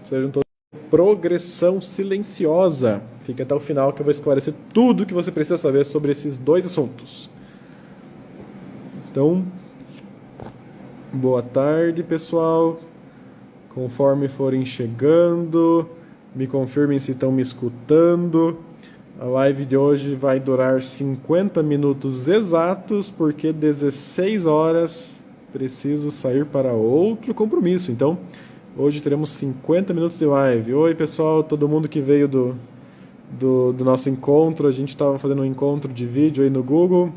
Sejam todos progressão silenciosa. Fique até o final que eu vou esclarecer tudo que você precisa saber sobre esses dois assuntos. Então, boa tarde, pessoal. Conforme forem chegando, me confirmem se estão me escutando. A live de hoje vai durar 50 minutos exatos, porque 16 horas preciso sair para outro compromisso. Então, hoje teremos 50 minutos de live. Oi, pessoal, todo mundo que veio do nosso encontro. A gente estava fazendo um encontro de vídeo aí no Google.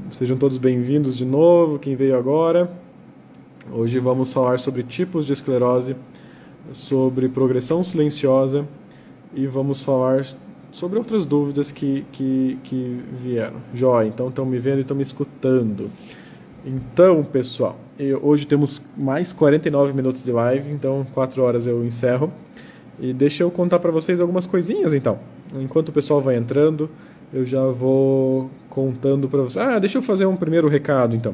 Sejam todos bem-vindos de novo, quem veio agora. Hoje vamos falar sobre tipos de esclerose, sobre progressão silenciosa e vamos falar sobre outras dúvidas que vieram. Joia, então estão me vendo e estão me escutando. Então, pessoal, hoje temos mais 49 minutos de live, então 4 horas eu encerro. E deixa eu contar para vocês algumas coisinhas, então. Enquanto o pessoal vai entrando, eu já vou contando para vocês. Deixa eu fazer um primeiro recado, então.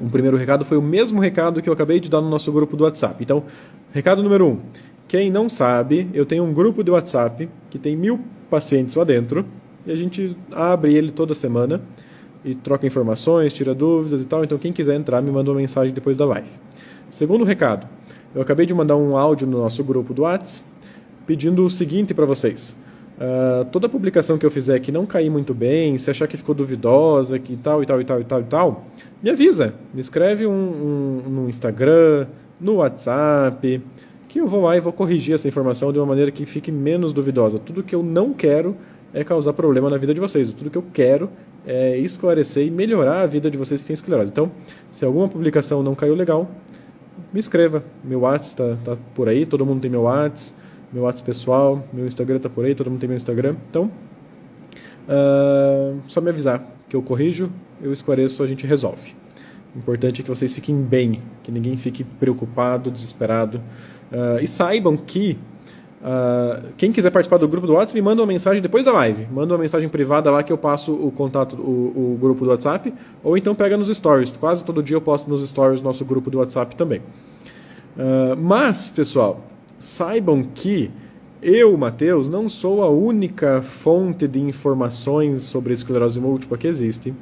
Um primeiro recado foi o mesmo recado que eu acabei de dar no nosso grupo do WhatsApp. Então, recado número 1. Quem não sabe, eu tenho um grupo de WhatsApp que tem 1000 pacientes lá dentro. E a gente abre ele toda semana e troca informações, tira dúvidas e tal. Então, quem quiser entrar, me manda uma mensagem depois da live. Segundo recado. Eu acabei de mandar um áudio no nosso grupo do WhatsApp pedindo o seguinte para vocês. Toda publicação que eu fizer que não cair muito bem, se achar que ficou duvidosa, que tal, me avisa. Me escreve no Instagram, no WhatsApp, que eu vou lá e vou corrigir essa informação de uma maneira que fique menos duvidosa. Tudo que eu não quero é causar problema na vida de vocês. Tudo que eu quero é esclarecer e melhorar a vida de vocês que têm esclerose. Então, se alguma publicação não caiu legal, me escreva. Meu WhatsApp tá por aí, todo mundo tem meu WhatsApp. Meu WhatsApp pessoal, meu Instagram tá por aí, todo mundo tem meu Instagram. Então, só me avisar que eu corrijo, eu esclareço, a gente resolve. O importante é que vocês fiquem bem, que ninguém fique preocupado, desesperado. E saibam que quem quiser participar do grupo do WhatsApp, me manda uma mensagem depois da live. Manda uma mensagem privada lá que eu passo o contato, o grupo do WhatsApp. Ou então pega nos stories. Quase todo dia eu posto nos stories nosso grupo do WhatsApp também. Mas, pessoal, saibam que eu, Matheus, não sou a única fonte de informações sobre esclerose múltipla que existe.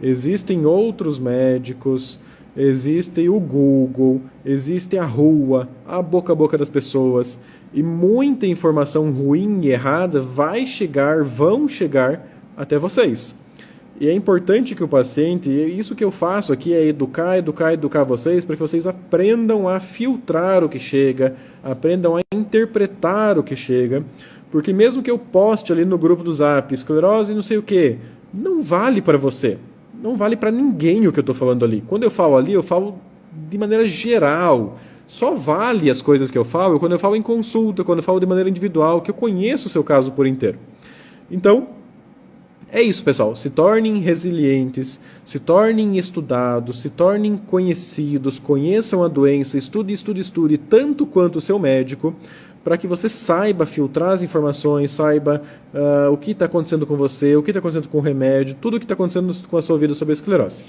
Existem outros médicos, existe o Google, existe a rua, a boca das pessoas, e muita informação ruim e errada vão chegar até vocês. E é importante que o paciente, e isso que eu faço aqui é educar vocês, para que vocês aprendam a filtrar o que chega, aprendam a interpretar o que chega, porque mesmo que eu poste ali no grupo do Zap, esclerose não sei o que, não vale para você, não vale para ninguém o que eu estou falando ali. Quando eu falo ali, eu falo de maneira geral, só vale as coisas que eu falo quando eu falo em consulta, quando eu falo de maneira individual, que eu conheço o seu caso por inteiro. Então, é isso, pessoal. Se tornem resilientes, se tornem estudados, se tornem conhecidos, conheçam a doença, estude, tanto quanto o seu médico, para que você saiba filtrar as informações, saiba o que está acontecendo com você, o que está acontecendo com o remédio, tudo o que está acontecendo com a sua vida sobre a esclerose.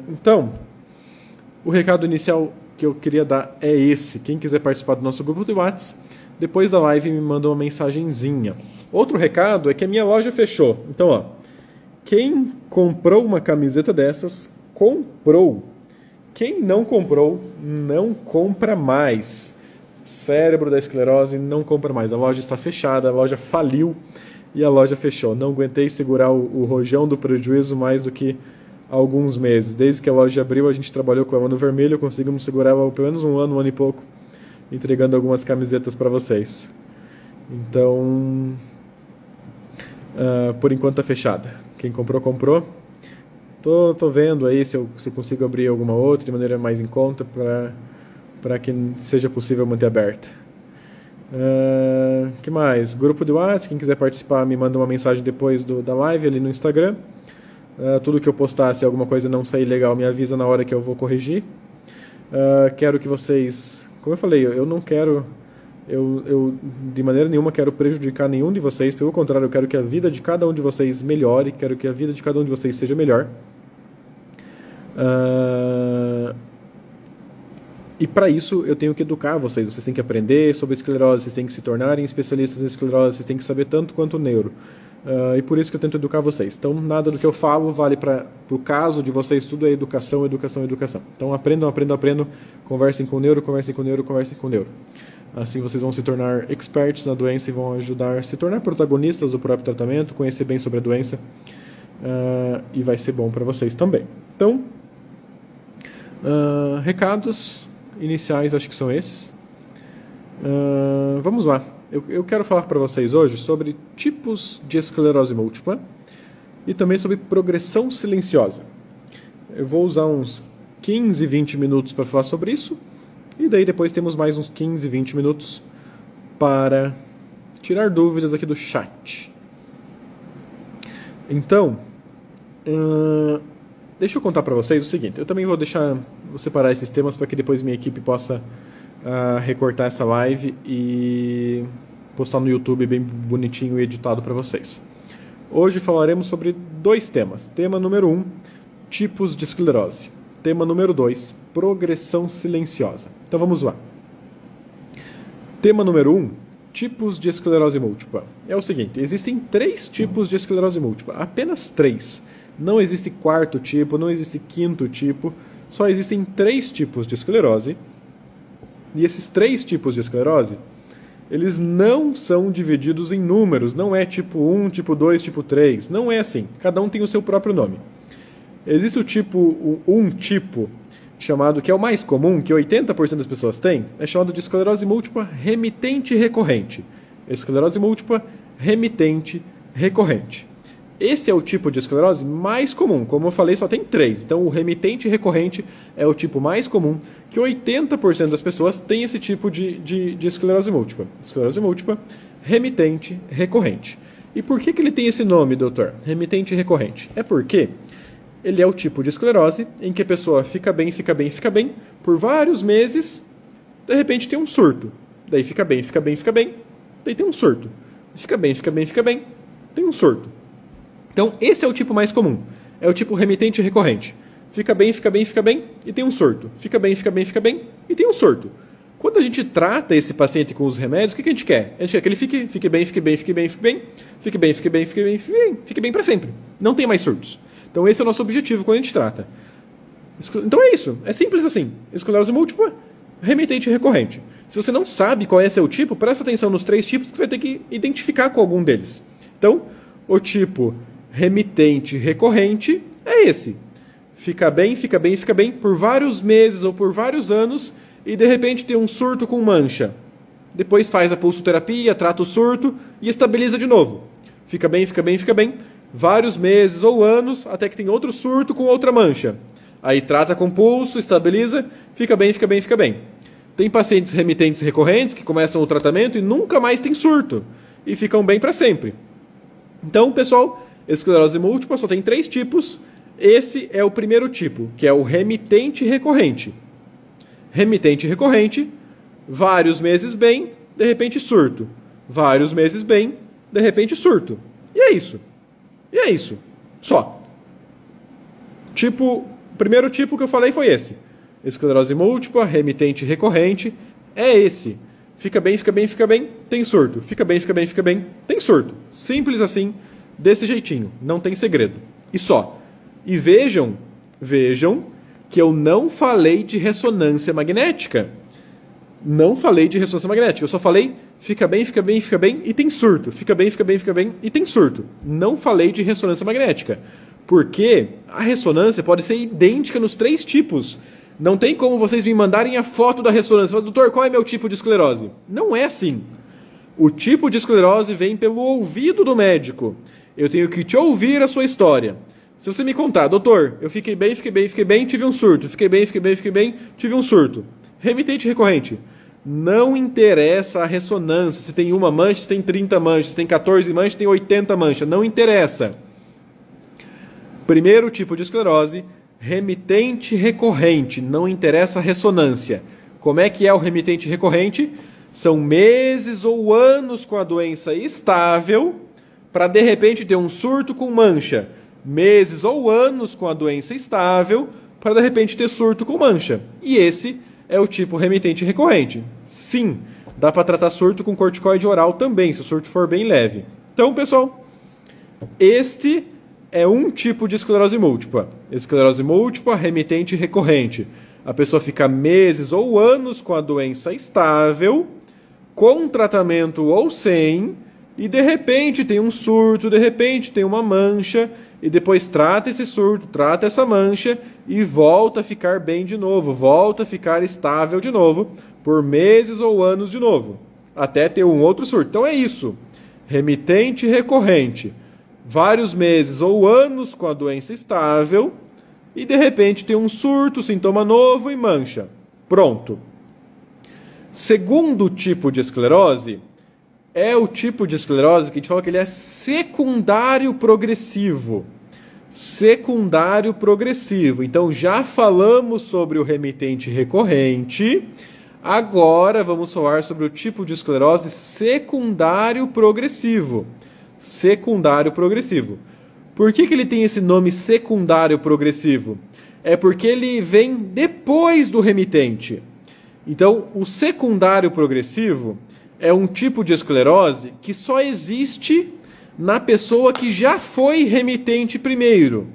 Então, o recado inicial que eu queria dar é esse. Quem quiser participar do nosso grupo de WhatsApp, depois da live me manda uma mensagenzinha. Outro recado é que a minha loja fechou. Então, quem comprou uma camiseta dessas, comprou. Quem não comprou, não compra mais. Cérebro da esclerose não compra mais. A loja está fechada, a loja faliu e a loja fechou. Não aguentei segurar o rojão do prejuízo mais do que alguns meses. Desde que a loja abriu, a gente trabalhou com a Ano Vermelho, conseguimos segurar pelo menos um ano e pouco, entregando algumas camisetas para vocês. Então, por enquanto tá fechada. Quem comprou, comprou. Tô vendo aí se eu consigo abrir alguma outra de maneira mais em conta para que seja possível manter aberta. Que mais? Grupo de WhatsApp, quem quiser participar me manda uma mensagem depois da live ali no Instagram. Tudo que eu postar, se alguma coisa não sair legal, me avisa na hora que eu vou corrigir. Quero que vocês... Como eu falei, eu não quero... Eu de maneira nenhuma quero prejudicar nenhum de vocês. Pelo contrário, eu quero que a vida de cada um de vocês melhore. Quero que a vida de cada um de vocês seja melhor. E para isso eu tenho que educar vocês. Vocês têm que aprender sobre esclerose, vocês têm que se tornarem especialistas em esclerose, vocês têm que saber tanto quanto o neuro. E por isso que eu tento educar vocês. Então, nada do que eu falo vale para o caso de vocês, tudo é educação, educação, educação. Então, aprendam, aprendam, aprendam, conversem com o neuro, conversem com o neuro, conversem com o neuro. Assim vocês vão se tornar experts na doença e vão ajudar a se tornar protagonistas do próprio tratamento, conhecer bem sobre a doença, e vai ser bom para vocês também. Então, recados iniciais acho que são esses. Vamos lá. Eu quero falar para vocês hoje sobre tipos de esclerose múltipla e também sobre progressão silenciosa. Eu vou usar uns 15, 20 minutos para falar sobre isso e daí depois temos mais uns 15, 20 minutos para tirar dúvidas aqui do chat. Então, deixa eu contar para vocês o seguinte. Eu também vou separar esses temas para que depois minha equipe possa recortar essa live e postar no YouTube bem bonitinho e editado para vocês. Hoje falaremos sobre 2 temas. Tema número 1, tipos de esclerose. Tema número 2, progressão silenciosa. Então vamos lá. Tema número 1, tipos de esclerose múltipla. É o seguinte, existem 3 tipos de esclerose múltipla, apenas 3. Não existe 4º tipo, não existe 5º tipo, só existem 3 tipos de esclerose. E esses 3 tipos de esclerose, eles não são divididos em números, não é tipo 1, tipo 2, tipo 3, não é assim. Cada um tem o seu próprio nome. Existe o tipo, um tipo chamado, que é o mais comum, que 80% das pessoas têm, é chamado de esclerose múltipla remitente recorrente. Esclerose múltipla remitente recorrente. Esse é o tipo de esclerose mais comum. Como eu falei, só tem 3. Então, o remitente recorrente é o tipo mais comum, que 80% das pessoas têm esse tipo de esclerose múltipla. Esclerose múltipla remitente recorrente. E por que ele tem esse nome, doutor? Remitente recorrente. É porque ele é o tipo de esclerose em que a pessoa fica bem, fica bem, fica bem, por vários meses, de repente tem um surto. Daí fica bem, fica bem, fica bem, daí tem um surto. Fica bem, fica bem, fica bem, tem um surto. Então, esse é o tipo mais comum. É o tipo remitente recorrente. Fica bem, fica bem, fica bem e tem um surto. Fica bem, fica bem, fica bem e tem um surto. Quando a gente trata esse paciente com os remédios, o que a gente quer? A gente quer que ele fique bem, fique bem, fique bem, fique bem, fique bem, fique bem, fique bem, fique bem, fique bem para sempre. Não tem mais surtos. Então, esse é o nosso objetivo quando a gente trata. Então, é isso. É simples assim. Esclerose múltipla, remitente recorrente. Se você não sabe qual é seu tipo, presta atenção nos 3 tipos que você vai ter que identificar com algum deles. Então, o tipo remitente recorrente é esse. Fica bem, fica bem, fica bem por vários meses ou por vários anos e de repente tem um surto com mancha. Depois faz a pulsoterapia, trata o surto e estabiliza de novo. Fica bem, fica bem, fica bem. Vários meses ou anos até que tem outro surto com outra mancha. Aí trata com pulso, estabiliza, fica bem, fica bem, fica bem. Tem pacientes remitentes recorrentes que começam o tratamento e nunca mais tem surto e ficam bem para sempre. Então, pessoal, esclerose múltipla só tem 3 tipos. Esse é o primeiro tipo, que é o remitente recorrente. Remitente recorrente, vários meses bem, de repente surto. Vários meses bem, de repente surto. E é isso. E é isso. Só. O primeiro tipo que eu falei foi esse. Esclerose múltipla, remitente recorrente, é esse. Fica bem, fica bem, fica bem, tem surto. Fica bem, fica bem, fica bem, tem surto. Simples assim. Desse jeitinho, não tem segredo. E só. E vejam que eu não falei de ressonância magnética. Não falei de ressonância magnética. Eu só falei fica bem, fica bem, fica bem e tem surto. Fica bem, fica bem, fica bem e tem surto. Não falei de ressonância magnética. Porque a ressonância pode ser idêntica nos 3 tipos. Não tem como vocês me mandarem a foto da ressonância. Doutor, qual é meu tipo de esclerose? Não é assim. O tipo de esclerose vem pelo ouvido do médico. Eu tenho que te ouvir a sua história. Se você me contar, doutor, eu fiquei bem, tive um surto. Fiquei bem, tive um surto. Remitente recorrente. Não interessa a ressonância. Se tem uma mancha, se tem 30 manchas, se tem 14 manchas, se tem 80 manchas. Não interessa. Primeiro tipo de esclerose, remitente recorrente. Não interessa a ressonância. Como é que é o remitente recorrente? São meses ou anos com a doença estável para de repente ter um surto com mancha. Meses ou anos com a doença estável para de repente ter surto com mancha. E esse é o tipo remitente recorrente. Sim, dá para tratar surto com corticoide oral também, se o surto for bem leve. Então, pessoal, este é um tipo de esclerose múltipla. Esclerose múltipla remitente recorrente. A pessoa fica meses ou anos com a doença estável, com tratamento ou sem, e de repente tem um surto, de repente tem uma mancha, e depois trata esse surto, trata essa mancha e volta a ficar bem de novo, volta a ficar estável de novo, por meses ou anos de novo, até ter um outro surto. Então é isso, remitente recorrente, vários meses ou anos com a doença estável, e de repente tem um surto, sintoma novo e mancha. Pronto. Segundo tipo de esclerose é o tipo de esclerose que a gente fala que ele é secundário progressivo. Secundário progressivo. Então já falamos sobre o remitente recorrente. Agora vamos falar sobre o tipo de esclerose secundário progressivo. Secundário progressivo. Por que ele tem esse nome secundário progressivo? É porque ele vem depois do remitente. Então, o secundário progressivo é um tipo de esclerose que só existe na pessoa que já foi remitente primeiro.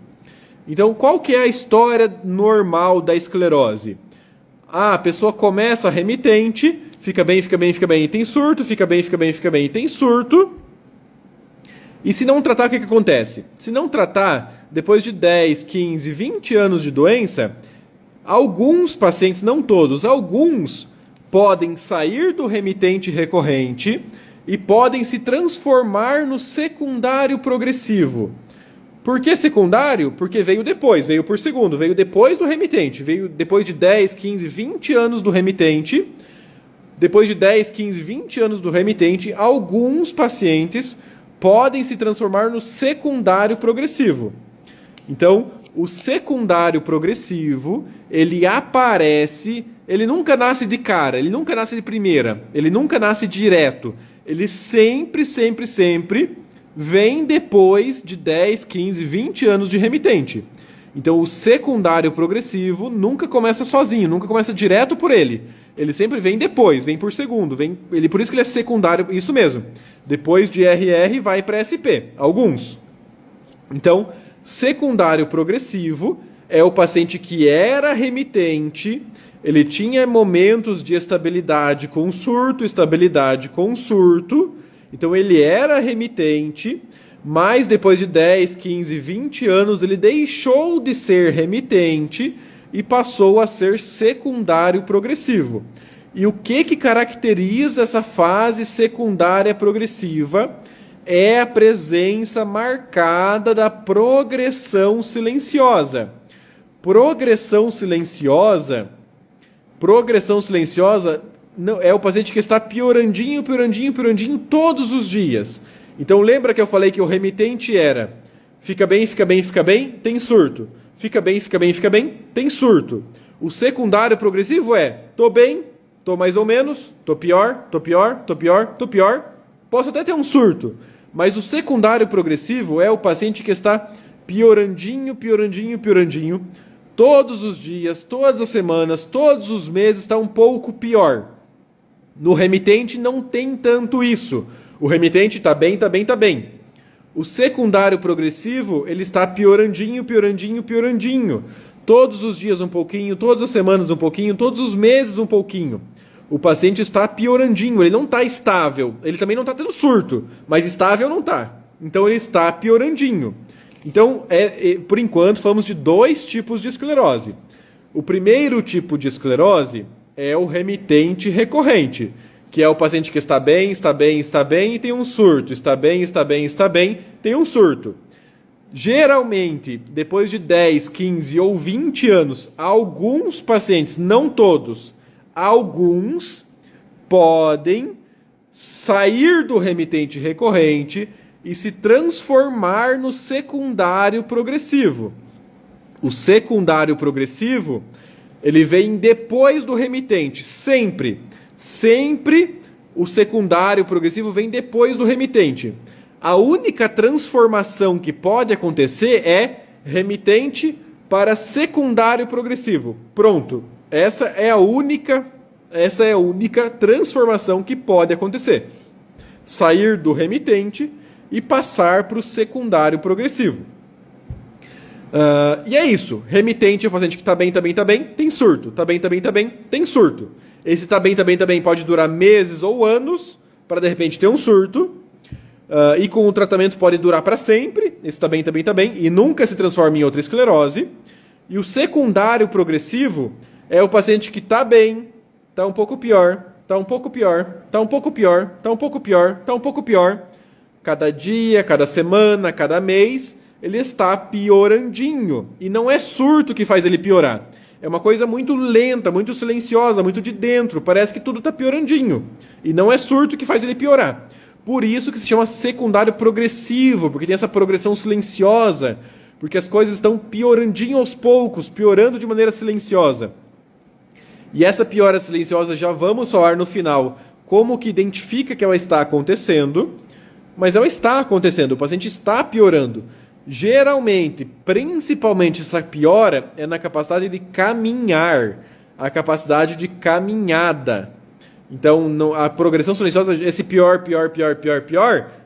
Então, qual que é a história normal da esclerose? A pessoa começa remitente, fica bem, e tem surto, fica bem, e tem surto. E se não tratar, o que acontece? Se não tratar, depois de 10, 15, 20 anos de doença, alguns pacientes, não todos, alguns podem sair do remitente recorrente e podem se transformar no secundário progressivo. Por que secundário? Porque veio depois, veio por segundo, veio depois do remitente, veio depois de 10, 15, 20 anos do remitente. Depois de 10, 15, 20 anos do remitente, alguns pacientes podem se transformar no secundário progressivo. Então, o secundário progressivo, ele aparece, ele nunca nasce de cara, ele nunca nasce de primeira, ele nunca nasce direto. Ele sempre vem depois de 10, 15, 20 anos de remitente. Então, o secundário progressivo nunca começa sozinho, nunca começa direto por ele. Ele sempre vem depois, vem por segundo. Por isso que ele é secundário, isso mesmo. Depois de RR vai para SP, alguns. Então, secundário progressivo é o paciente que era remitente, ele tinha momentos de estabilidade com surto, então ele era remitente, mas depois de 10, 15, 20 anos ele deixou de ser remitente e passou a ser secundário progressivo. E o que caracteriza essa fase secundária progressiva? É a presença marcada da progressão silenciosa. Progressão silenciosa não, é o paciente que está piorandinho todos os dias. Então lembra que eu falei que o remitente era fica bem, tem surto. Fica bem, tem surto. O secundário progressivo é tô bem, tô mais ou menos, tô pior. Posso até ter um surto. Mas o secundário progressivo é o paciente que está piorandinho. Todos os dias, todas as semanas, todos os meses está um pouco pior. No remitente não tem tanto isso. O remitente está bem. O secundário progressivo, ele está piorandinho. Todos os dias um pouquinho, todas as semanas um pouquinho, todos os meses um pouquinho. O paciente está piorandinho, ele não está estável. Ele também não está tendo surto, mas estável não está. Então ele está piorandinho. Então, por enquanto, falamos de dois tipos de esclerose. O primeiro tipo de esclerose é o remitente recorrente, que é o paciente que está bem e tem um surto. Está bem, tem um surto. Geralmente, depois de 10, 15 ou 20 anos, alguns pacientes, não todos, alguns podem sair do remitente recorrente e se transformar no secundário progressivo. O secundário progressivo, ele vem depois do remitente, sempre o secundário progressivo vem depois do remitente. A única transformação que pode acontecer é remitente para secundário progressivo. Pronto. Essa é a única transformação que pode acontecer. Sair do remitente e passar para o secundário progressivo. E é isso. Remitente é o paciente que está bem, tem surto. Está bem, tem surto. Esse está bem, pode durar meses ou anos para de repente ter um surto. E com o tratamento pode durar para sempre. Esse está bem, e nunca se transforma em outra esclerose. E o secundário progressivo é o paciente que está bem, está um pouco pior, está um pouco pior, está um pouco pior, está um pouco pior, está um pouco pior. Cada dia, cada semana, cada mês, ele está piorandinho. E não é surto que faz ele piorar. É uma coisa muito lenta, muito silenciosa, muito de dentro. Parece que tudo está piorandinho. E não é surto que faz ele piorar. Por isso que se chama secundário progressivo, porque tem essa progressão silenciosa, porque as coisas estão piorandinho aos poucos, piorando de maneira silenciosa. E essa piora silenciosa já vamos falar no final como que identifica que ela está acontecendo, mas ela está acontecendo, o paciente está piorando. Geralmente, principalmente essa piora é na capacidade de caminhar, a capacidade de caminhada. Então, a progressão silenciosa, esse pior,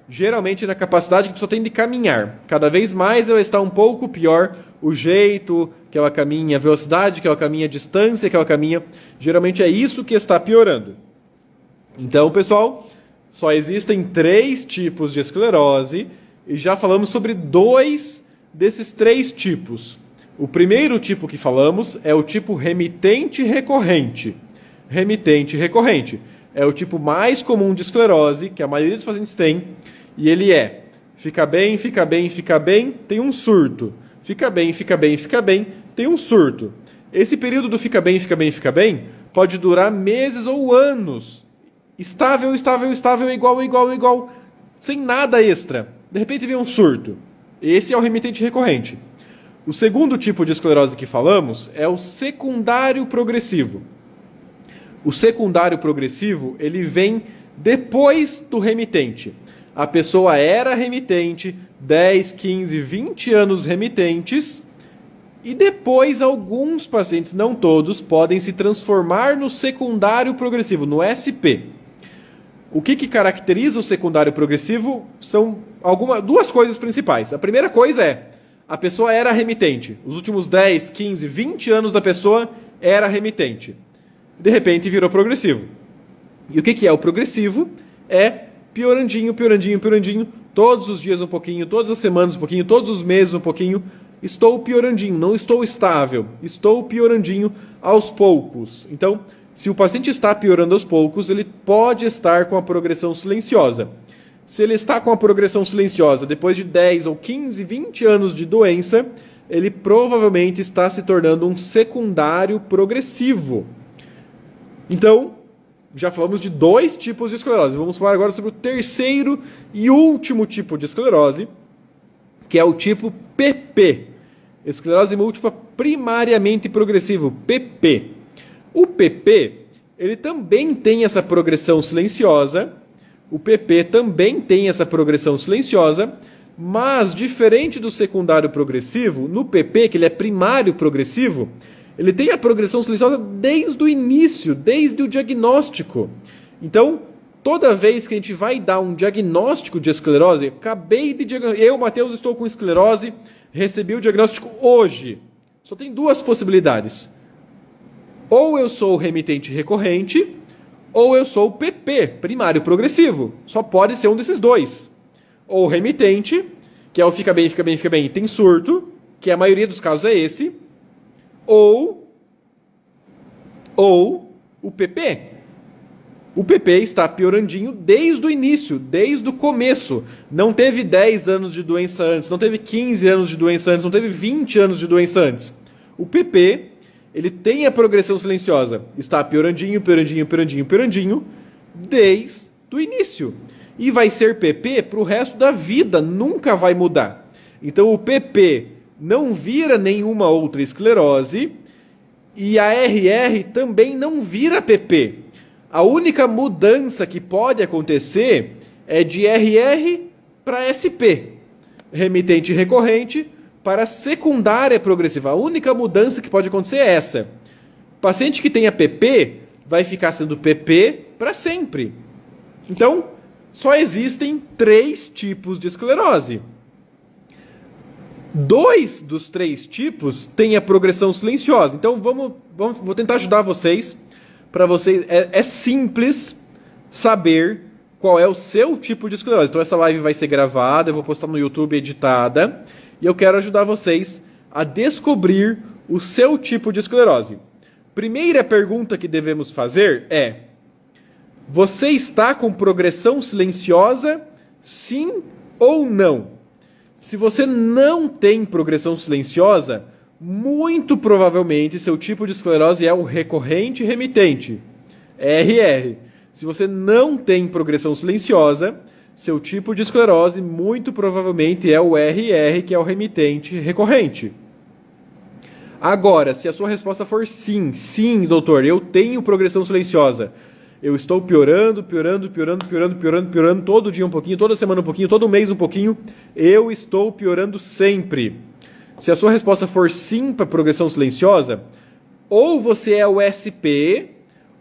geralmente na capacidade que a pessoa tem de caminhar. Cada vez mais ela está um pouco pior, o jeito que ela caminha, a velocidade que ela caminha, a distância que ela caminha, geralmente é isso que está piorando. Então, pessoal, só existem 3 tipos de esclerose e já falamos sobre 2 desses 3 tipos. O primeiro tipo que falamos é o tipo remitente recorrente. Remitente recorrente é o tipo mais comum de esclerose que a maioria dos pacientes tem, e ele fica bem, tem um surto. Fica bem, tem um surto. Esse período do fica bem, pode durar meses ou anos. Estável, igual, sem nada extra. De repente vem um surto. Esse é o remitente recorrente. O segundo tipo de esclerose que falamos é o secundário progressivo. O secundário progressivo, ele vem depois do remitente. A pessoa era remitente, 10, 15, 20 anos remitentes, e depois alguns pacientes, não todos, podem se transformar no secundário progressivo, no SP. O que caracteriza o secundário progressivo são 2 coisas principais. A primeira coisa é, a pessoa era remitente. Os últimos 10, 15, 20 anos da pessoa era remitente. De repente virou progressivo. E o que é o progressivo? É piorandinho, todos os dias um pouquinho, todas as semanas um pouquinho, todos os meses um pouquinho. Estou piorandinho, não estou estável, estou piorandinho aos poucos. Então, se o paciente está piorando aos poucos, ele pode estar com a progressão silenciosa. Se ele está com a progressão silenciosa depois de 10 ou 15, 20 anos de doença, ele provavelmente está se tornando um secundário progressivo. Então, já falamos de 2 tipos de esclerose. Vamos falar agora sobre o terceiro e último tipo de esclerose, que é o tipo PP. Esclerose múltipla primariamente progressivo, PP. O PP, ele também tem essa progressão silenciosa. Mas diferente do secundário progressivo, no PP, que ele é primário progressivo, ele tem a progressão silenciosa desde o início, desde o diagnóstico. Então, toda vez que a gente vai dar um diagnóstico de esclerose, acabei de diagnosticar, eu, Matheus, estou com esclerose, recebi o diagnóstico hoje. Só tem 2 possibilidades. Ou eu sou remitente recorrente, ou eu sou PP, primário progressivo. Só pode ser um desses 2. Ou remitente, que é o fica bem e tem surto, que a maioria dos casos é esse. Ou o PP. O PP está piorandinho desde o início, desde o começo. Não teve 10 anos de doença antes, não teve 15 anos de doença antes, não teve 20 anos de doença antes. O PP, ele tem a progressão silenciosa. Está piorandinho, desde o início. E vai ser PP para o resto da vida, nunca vai mudar. Então o PP não vira nenhuma outra esclerose e a RR também não vira PP. A única mudança que pode acontecer é de RR para SP, remitente recorrente, para secundária progressiva. A única mudança que pode acontecer é essa. Paciente que tenha PP vai ficar sendo PP para sempre. Então, só existem 3 tipos de esclerose. 2 dos 3 tipos têm a progressão silenciosa. Então, vou tentar ajudar vocês. Para vocês, é simples saber qual é o seu tipo de esclerose. Então, essa live vai ser gravada, eu vou postar no YouTube editada. E eu quero ajudar vocês a descobrir o seu tipo de esclerose. Primeira pergunta que devemos fazer é: você está com progressão silenciosa, sim ou não? Se você não tem progressão silenciosa, muito provavelmente seu tipo de esclerose é o recorrente remitente, RR. Se você não tem progressão silenciosa, seu tipo de esclerose muito provavelmente é o RR, que é o remitente recorrente. Agora, se a sua resposta for sim, sim, doutor, eu tenho progressão silenciosa, eu estou piorando, todo dia um pouquinho, toda semana um pouquinho, todo mês um pouquinho, eu estou piorando sempre. Se a sua resposta for sim para progressão silenciosa, ou você é o SP,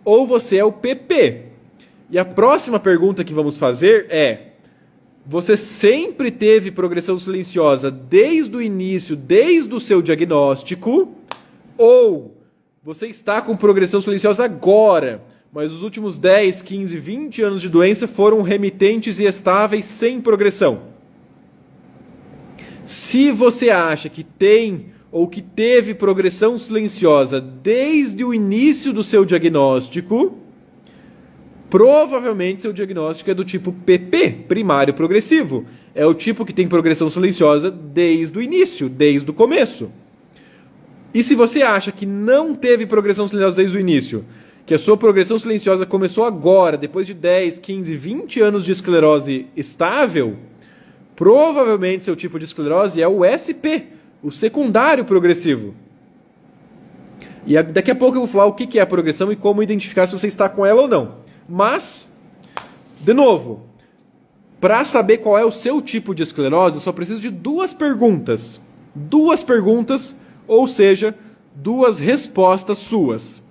ou você é o PP. E a próxima pergunta que vamos fazer é: você sempre teve progressão silenciosa desde o início, desde o seu diagnóstico, ou você está com progressão silenciosa agora, mas os últimos 10, 15, 20 anos de doença foram remitentes e estáveis sem progressão? Se você acha que tem ou que teve progressão silenciosa desde o início do seu diagnóstico, provavelmente seu diagnóstico é do tipo PP, primário progressivo. É o tipo que tem progressão silenciosa desde o início, desde o começo. E se você acha que não teve progressão silenciosa desde o início, que a sua progressão silenciosa começou agora, depois de 10, 15, 20 anos de esclerose estável, provavelmente seu tipo de esclerose é o SP, o secundário progressivo. E daqui a pouco eu vou falar o que é a progressão e como identificar se você está com ela ou não. Mas, de novo, para saber qual é o seu tipo de esclerose, eu só preciso de 2 perguntas. 2 perguntas, ou seja, 2 respostas suas.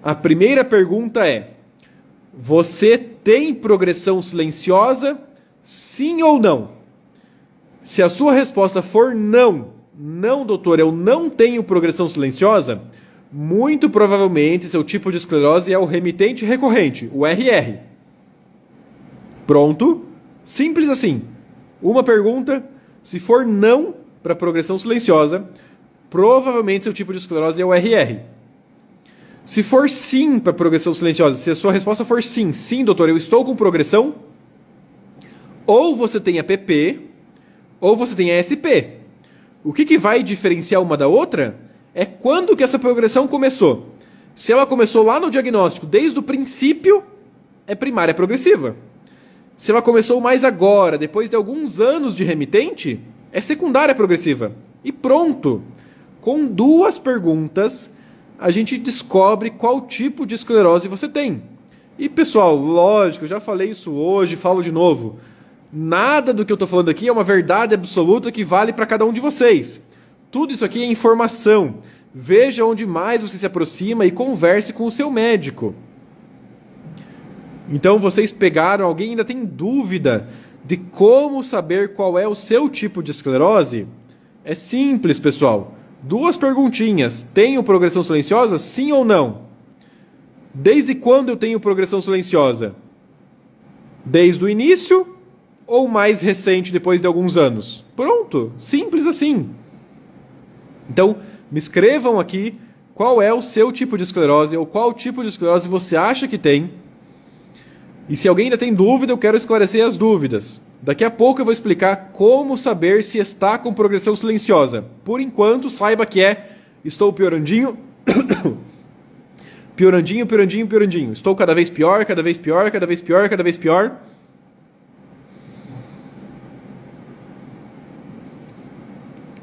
A primeira pergunta é: você tem progressão silenciosa, sim ou não? Se a sua resposta for não, não, doutor, eu não tenho progressão silenciosa, muito provavelmente seu tipo de esclerose é o remitente recorrente, o RR. Pronto? Simples assim. Uma pergunta: se for não para progressão silenciosa, provavelmente seu tipo de esclerose é o RR. Se for sim para progressão silenciosa, se a sua resposta for sim, sim, doutor, eu estou com progressão, ou você tem a PP, ou você tem a SP. O que vai diferenciar uma da outra é quando que essa progressão começou. Se ela começou lá no diagnóstico, desde o princípio, é primária progressiva. Se ela começou mais agora, depois de alguns anos de remitente, é secundária progressiva. E pronto! Com 2 perguntas, a gente descobre qual tipo de esclerose você tem. E pessoal, lógico, eu já falei isso hoje, falo de novo. Nada do que eu estou falando aqui é uma verdade absoluta que vale para cada um de vocês. Tudo isso aqui é informação. Veja onde mais você se aproxima e converse com o seu médico. Então vocês pegaram, alguém ainda tem dúvida de como saber qual é o seu tipo de esclerose? É simples, pessoal. 2 perguntinhas. Tenho progressão silenciosa? Sim ou não? Desde quando eu tenho progressão silenciosa? Desde o início ou mais recente, depois de alguns anos? Pronto. Simples assim. Então, me escrevam aqui qual é o seu tipo de esclerose ou qual tipo de esclerose você acha que tem. E se alguém ainda tem dúvida, eu quero esclarecer as dúvidas. Daqui a pouco eu vou explicar como saber se está com progressão silenciosa. Por enquanto, saiba que estou piorandinho, piorandinho. Estou cada vez pior.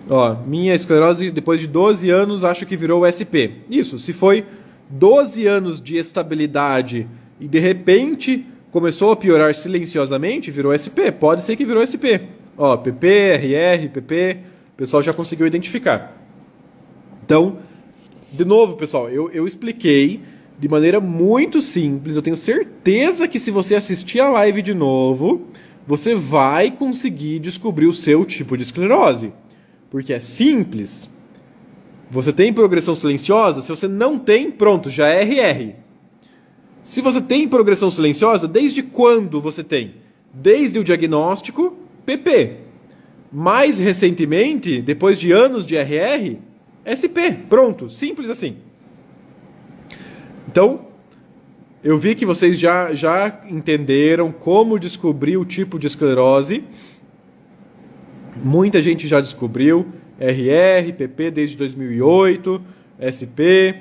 Ó, minha esclerose, depois de 12 anos, acho que virou SP. Isso, se foi 12 anos de estabilidade e de repente começou a piorar silenciosamente, virou SP. Pode ser que virou SP. Ó, PP, RR, PP, o pessoal já conseguiu identificar. Então, de novo, pessoal, eu expliquei de maneira muito simples. Eu tenho certeza que se você assistir a live de novo, você vai conseguir descobrir o seu tipo de esclerose. Porque é simples. Você tem progressão silenciosa? Se você não tem, pronto, já é RR. Se você tem progressão silenciosa, desde quando você tem? Desde o diagnóstico PP. Mais recentemente, depois de anos de RR, SP. Pronto, simples assim. Então, eu vi que vocês já entenderam como descobrir o tipo de esclerose. Muita gente já descobriu RR, PP desde 2008, SP.